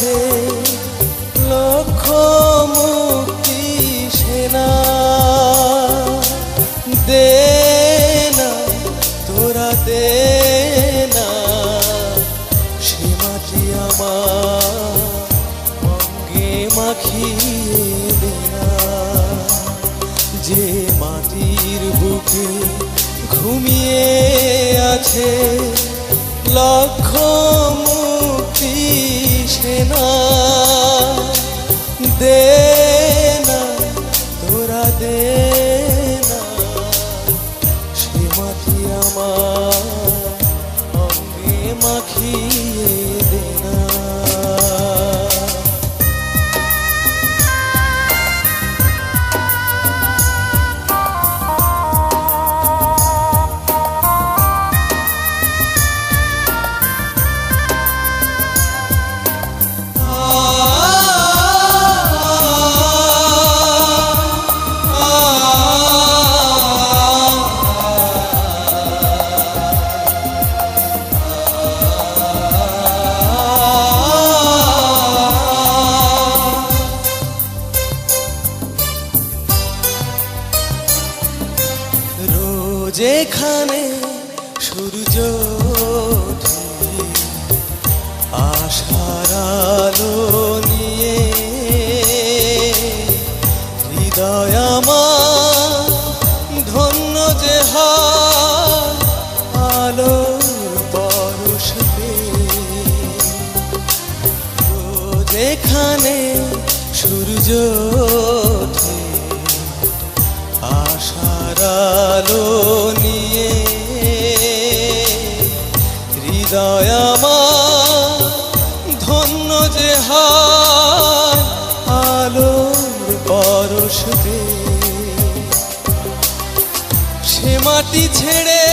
আছে লক্ষ মুক্তি সেনা। দে না তোরা দে না, সে মাটি আমার অঙ্গে মাখিয়ে দে না। যে মাটির বুকে ঘুমিয়ে আছে লক্ষ মুক্তি সেনা। দে না তোরা দে না, সে মাটি আমার অঙ্গে মাখিয়ে দে না। যেখানে সূর্য ওঠে আশার আলো নিয়ে, হৃদয় আমার ধন্য যে হয় আলোর পরশ পেয়ে। যেখানে সূর্য ওঠে আশার আলো নিয়ে, হৃদয় আমার ধন্য যে হয় আলোর পরশ পেয়ে। সে মাটি ছেড়ে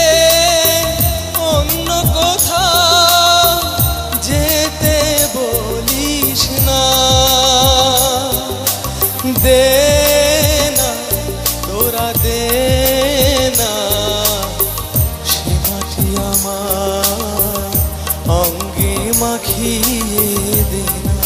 অন্য কোথাও যেতে বলিস না। দে না তোরা দে না, সে মাটি আমার অঙ্গে মাখিয়ে দে না।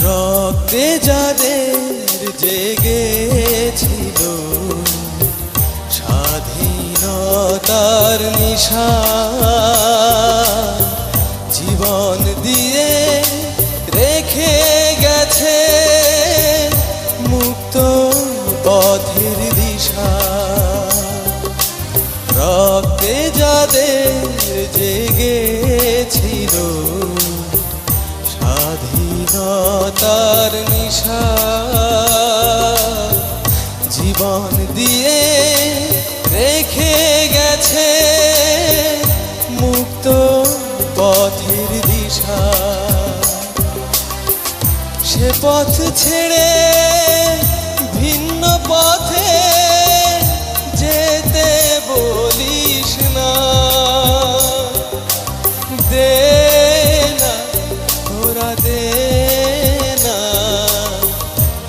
রক্তে যাদের জেগেছিল স্বাধীনতার নিশা, জীবন দিয়ে রেখে গেছে মুক্ত পথের দিশা। রক্তে যাদের জেগেছিল স্বাধীনতার নিশা, জীবন দিয়ে রেখে গেছে মুক্ত পথের দিশা। সে পথ ছেড়ে ভিন্ন পথে যেতে বলিস না। দে না তোরা দে না,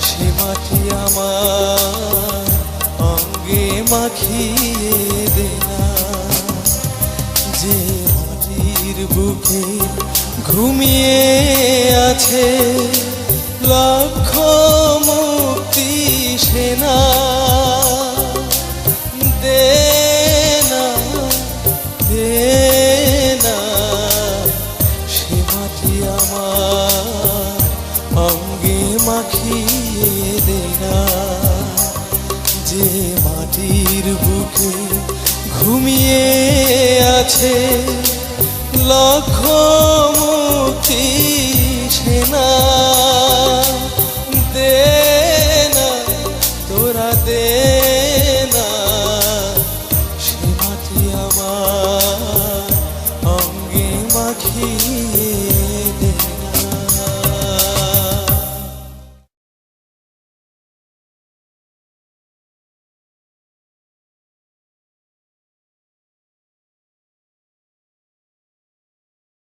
সে মাটি আমার অঙ্গে মাখিয়ে দে না। যে মাটির বুকে ঘুমিয়ে আছে লক্ষ মুক্তি সেনা। দে না দে না, সে মাটি আমার অঙ্গে মাখিয়ে দে না। যে মাটির বুকে ঘুমিয়ে আছে লক্ষ মুক্তি সেনা।